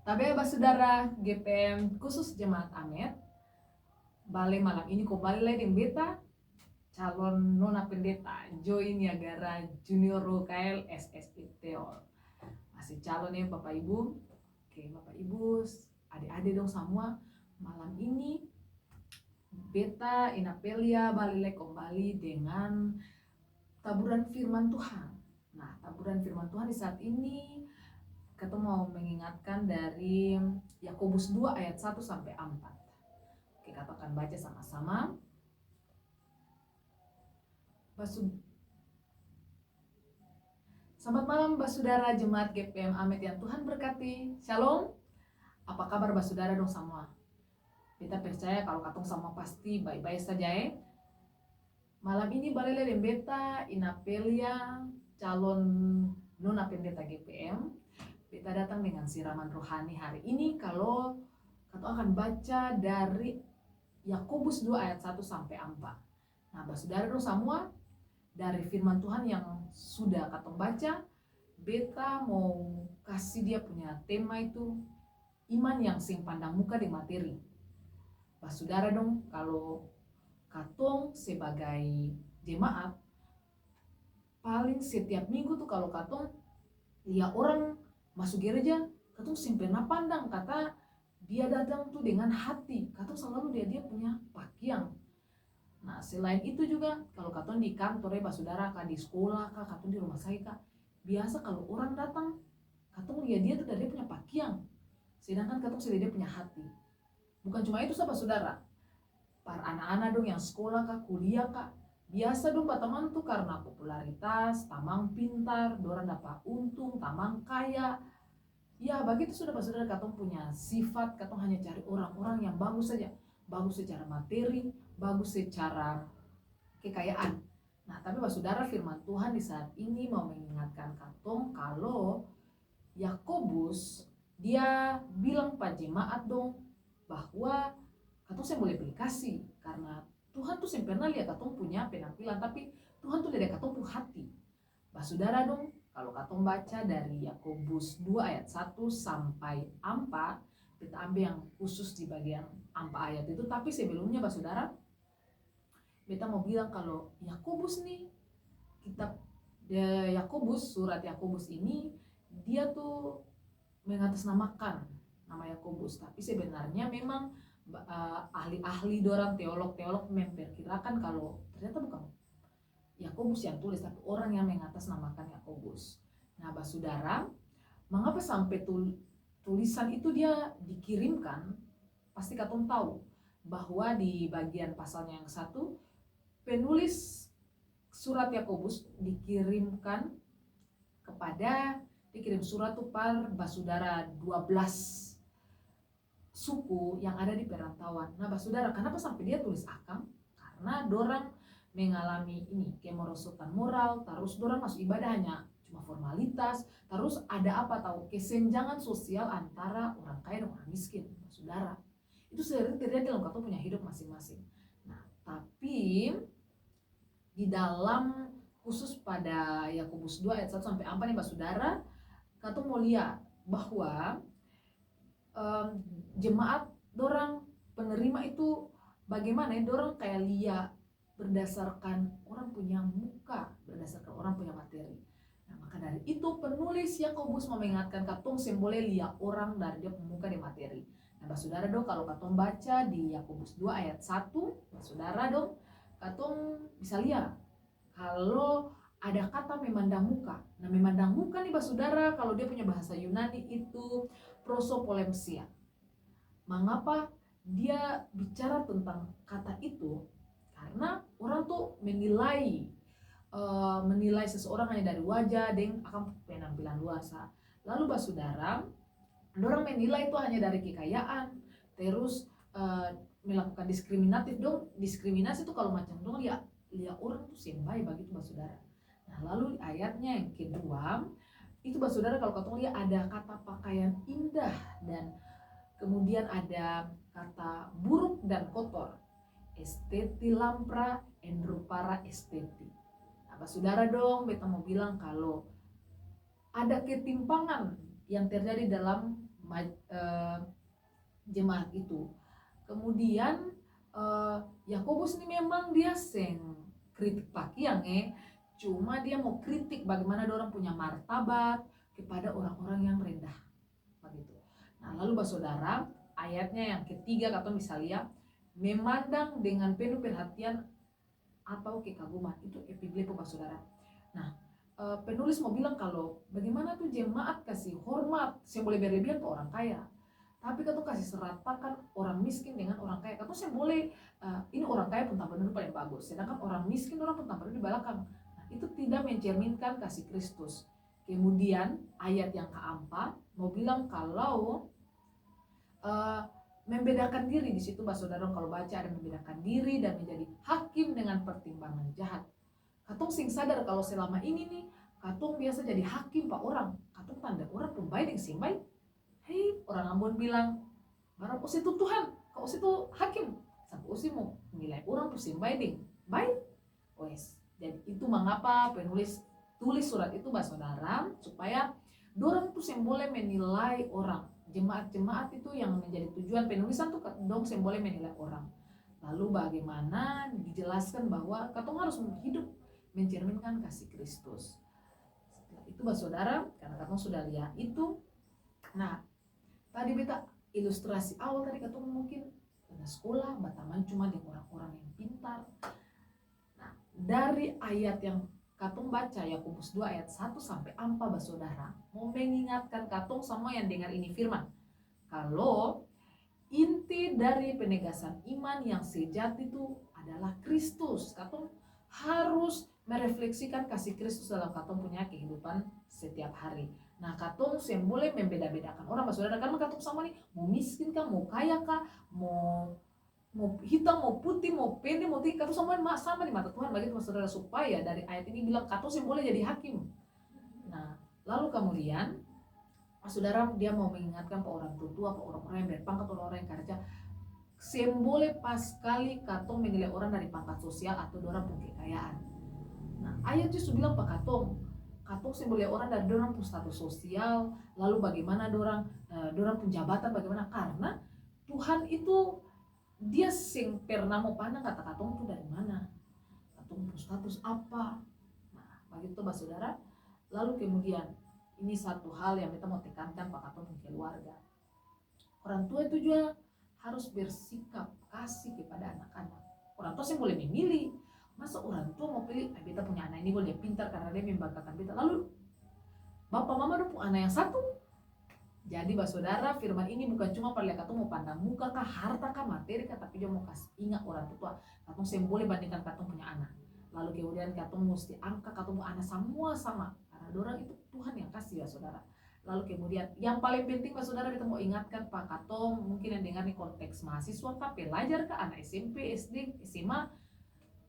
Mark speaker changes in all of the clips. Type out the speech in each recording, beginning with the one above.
Speaker 1: Tabe basudara GPM khusus Jemaat Amet, bale malam ini kembali lagi dengan beta calon nona pendeta Joy Niagara Junior Rokael SSI Teol. Masih calon ya Bapak Ibu. Oke Bapak Ibu, adik-adik dong semua, malam ini beta Inapelia balik kembali dengan taburan firman Tuhan. Nah, taburan firman Tuhan di saat ini kita mau mengingatkan dari Yakobus 2 ayat 1 sampai 4. Oke, kita akan baca sama-sama. Selamat malam basudara Jemaat GPM Amet yang Tuhan berkati. Shalom. Apa kabar basudara dong semua? Kita percaya kalau katong sama pasti baik-baik saja ya. Malam ini balik dengan beta Inapelia calon nona pendeta GPM. Kita datang dengan siraman rohani hari ini kalau kita akan baca dari Yakobus 2 ayat 1 sampai 4. Nah, saudara semua, dari firman Tuhan yang sudah kita baca, beta mau kasih dia punya tema itu iman yang sing pandang muka di materi. Saudara dong, kalau katong sebagai jemaat paling setiap minggu tuh kalau katong lihat orang masuk gereja, katong simpen pandang kata dia datang tuh dengan hati, katong selalu dia punya pakaian. Nah, selain itu juga kalau katong di kantor ya saudara, kah di sekolah kah, katong di rumah sakit kah, biasa kalau orang datang katong lihat dia tuh dari dia punya pakaian, sedangkan katong sudah dia punya hati. Bukan cuma itu saudara, para anak-anak dong yang sekolah kah, kuliah kah, biasa dong teman tuh karena popularitas, tamang pintar, dorang dapat untung, tamang kaya. Ya begitu sudah saudara, katong punya sifat, katong hanya cari orang-orang yang bagus saja, bagus secara materi, bagus secara kekayaan. Nah, tapi saudara, firman Tuhan di saat ini mau mengingatkan katong kalau Yakobus dia bilang pada jemaat dong bahwa katong saya boleh pilih kasih karena Tuhan tuh sempurna lihat katong punya penampilan, tapi Tuhan tuh lihat katong punya hati. Saudara dong, kalau katong baca dari Yakobus 2 ayat 1 sampai 4, kita ambil yang khusus di bagian 4 ayat itu. Tapi sebelumnya saudara, beta mau bilang kalau Yakobus nih, kitab Yakobus, surat Yakobus ini dia tuh mengatasnamakan nama Yakobus, tapi sebenarnya memang ahli-ahli dorang teolog-teolog memperkirakan kalau ternyata bukan Yakobus yang tulis, tapi orang yang mengatasnamakan Yakobus. Nah, saudara, mengapa sampai tulisan itu dia dikirimkan? Pasti katong tahu bahwa di bagian pasalnya yang 1, penulis surat Yakobus dikirim surat tuh par basudara 12 suku yang ada di perantauan. Nah, saudara, kenapa sampai dia tulis akang? Karena dorang mengalami ini kemerosotan moral, terus dorang masuk ibadah hanya cuma formalitas, terus ada apa tahu kesenjangan sosial antara orang kaya dan orang miskin, saudara. Itu sering terjadi dalam katong punya hidup masing-masing. Nah, tapi di dalam khusus pada Yakobus 2 ayat 1 sampai 4 nih saudara, katong mau lihat bahwa jemaat dorang penerima itu bagaimana ya, dorang kayak lihat berdasarkan orang punya muka, berdasarkan orang punya materi. Nah, maka dari itu penulis Yakobus mengingatkan katong boleh lihat orang dari dia muka di materi. Nah, saudara dong, kalau katong baca di Yakobus 2 ayat 1, saudara dong, katong bisa lihat kalau ada kata memandang muka. Nah, memandang muka nih saudara, kalau dia punya bahasa Yunani itu prosopolemsia. Mengapa dia bicara tentang kata itu? Karena orang tuh menilai seseorang hanya dari wajah dan akan penampilan luar. Lalu saudara, orang menilai itu hanya dari kekayaan, terus melakukan diskriminatif dong. Diskriminasi itu kalau macam dong lihat orang tuh sembai begitu saudara. Nah, lalu ayatnya yang kedua itu saudara, kalau katong lihat ada kata pakaian indah, dan kemudian ada kata buruk dan kotor, esteti lampra endrupara esteti. Apa saudara dong, beta mau bilang kalau ada ketimpangan yang terjadi dalam jemaat itu. Kemudian Yakobus ini memang dia kritik pakaian cuma dia mau kritik bagaimana orang punya martabat kepada orang-orang yang rendah begitu. Nah, lalu saudara, ayatnya yang ketiga kata bisa lihat, memandang dengan penuh perhatian atau kekaguman, itu epiglepo saudara. Nah, penulis mau bilang kalau bagaimana tuh jemaat kasih hormat, saya boleh berlebihan ke orang kaya, tapi kata kasih seratakan orang miskin dengan orang kaya. Kata saya boleh ini orang kaya pun tampil paling bagus, sedangkan orang miskin orang pun tampil di belakang. Nah, itu tidak mencerminkan kasih Kristus. Kemudian ayat yang keempat mau bilang kalau membedakan diri di situ saudara, kalau baca ada membedakan diri dan menjadi hakim dengan pertimbangan jahat. Katong sing sadar kalau selama ini nih katong biasa jadi hakim pak orang, katong tanda orang pun baik yang sing baik. Hei, orang Ambon bilang barang usi itu Tuhan, kau usi itu hakim, sampai usi mau nilai orang tuh sing baik baik. Wes, jadi itu mengapa penulis tulis surat itu saudara, supaya dorang tuh yang boleh menilai orang. Jemaat-jemaat itu yang menjadi tujuan penulisan tuh dong yang boleh menilai orang. Lalu bagaimana dijelaskan bahwa katong harus hidup mencerminkan kasih Kristus. Setelah itu saudara, karena katong sudah lihat itu. Nah, tadi beta ilustrasi awal tadi katong mungkin pada sekolah bataman cuma di orang-orang yang pintar. Nah, dari ayat yang katong baca Yakobus 2 ayat 1 sampai 4 saudara, mau mengingatkan katong semua yang dengar ini firman, kalau inti dari penegasan iman yang sejati itu adalah Kristus. Katong harus merefleksikan kasih Kristus dalam katong punya kehidupan setiap hari. Nah, katong yang boleh membeda-bedakan orang saudara, karena katong sama nih mau miskin kah, mau kaya kah, mau hitam, mau putih, mau pendek, mau tinggi, katong semua sama di mata Tuhan begitu saudara, supaya dari ayat ini bilang katong yang boleh jadi hakim. Nah, lalu kemudian saudara dia mau mengingatkan ke orang tua, ke orang-orang yang berpangkat, orang-orang yang kerja, boleh pas sekali katong menilai orang dari pangkat sosial atau orang punya kekayaan. Nah, ayat justru bilang pak katong boleh orang dari orang pun status sosial, lalu bagaimana orang pun jabatan bagaimana, karena Tuhan itu dia sing pernah mau pandang kata katong itu dari mana, katong pun status apa. Nah, begitu saudara. Lalu kemudian ini satu hal yang kita mau tekankan pak katong keluarga, orang tua itu juga harus bersikap kasih kepada anak-anak. Orang tua sih boleh memilih, masa orang tua mau pilih beta punya anak ini boleh pintar karena dia membanggakan beta, lalu bapak mama udah punya anak yang satu. Jadi saudara, firman ini bukan cuma pada katong mau pandang muka kah, harta kah, materi kah, tapi dia mau kasih ingat orang tua katong sih boleh bandingkan katong punya anak. Lalu kemudian katong mesti angka katong punya anak semua sama, karena orang itu Tuhan yang kasih saudara. Lalu kemudian yang paling penting saudara, kita mau ingatkan pak katong mungkin yang dengar nih konteks mahasiswa kah, pelajar kah, anak SMP, SD, SMA,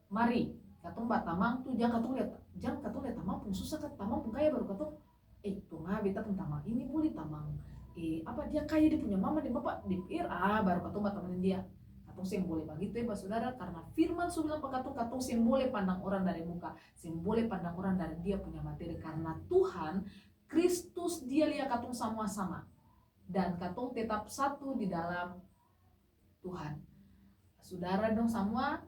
Speaker 1: mari katong batamang tuh jangan katong lihat tamang pun susah kan, tamang pun kaya baru katong tuh mah beta pun tamang ini boleh tamang apa dia kaya, dia punya mama dan bapak di baru katong batamangin dia. Katong sih boleh begitu saudara, karena firman sudah bilang katong sih boleh pandang orang dari muka, sih boleh pandang orang dari dia punya materi, karena Tuhan Kristus dia lihat katong sama-sama dan katong tetap satu di dalam Tuhan. Saudara dong semua,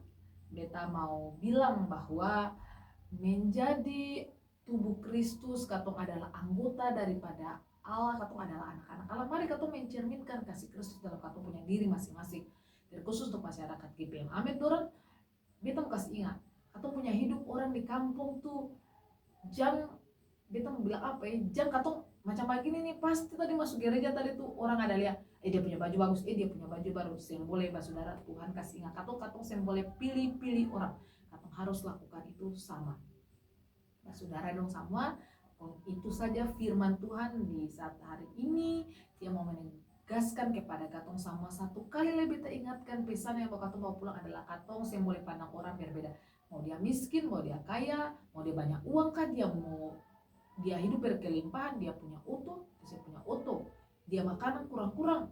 Speaker 1: beta mau bilang bahwa menjadi tubuh Kristus, katong adalah anggota daripada Allah, katong adalah anak-anak Allah. Mari katong mencerminkan kasih Kristus dalam katong punya diri masing-masing. Terkhusus untuk masyarakat GPM Amet dorang, beta mau kasih ingat, katong punya hidup orang di kampung tuh, jangan beta mau bilang apa jangan katong macam begini nih, pasti tadi masuk gereja tadi tuh orang ada lihat, dia punya baju bagus, dia punya baju baru, yang boleh saudara, Tuhan kasih ingat katong yang boleh pilih-pilih orang, katong harus lakukan itu sama. Saudara dong semua, itu saja firman Tuhan di saat hari ini. Dia mau menegaskan kepada katong sama satu kali lebih, kita ingatkan pesan yang katong mau pulang adalah katong yang boleh pandang orang berbeda, mau dia miskin, mau dia kaya, mau dia banyak uang kah, dia hidup berkelimpahan, dia punya auto, saya punya auto, dia makanan kurang-kurang.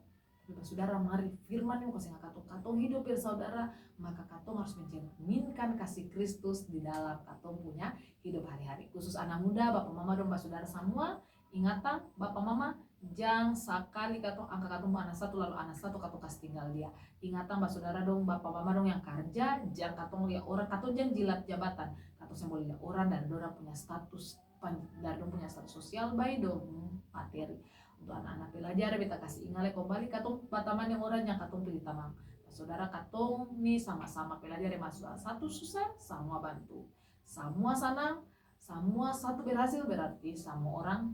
Speaker 1: Saudara, mari firman yang kasih katong hidup saudara, maka katong harus mencerminkan kasih Kristus di dalam katong punya hidup hari-hari. Khusus anak muda, bapak mama dan saudara semua, ingatan bapak mama, jang sakali katong angka katong anak satu lalu anak satu katong kasih tinggal dia. Ingatan saudara dong, bapak mama dong yang kerja, jang katong lihat orang, katong jang jilat jabatan, katong semua lihat orang dan orang punya status, dan dong punya status sosial baik dong materi. Untuk anak-anak pelajar beta kasih ingat kembali katong bataman yang orang yang katong pilih tamang. Saudara katong nih sama-sama pelajar yang masuk satu susah, semua bantu, semua senang, semua satu berhasil, berarti semua orang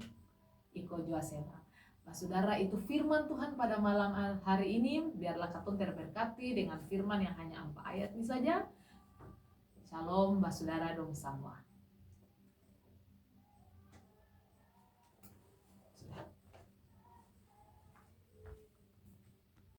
Speaker 1: ikut jua senang. Saudara, itu firman Tuhan pada malam hari ini. Biarlah katong terberkati dengan firman yang hanya 4 ayat ini saja. Shalom saudara dong semua.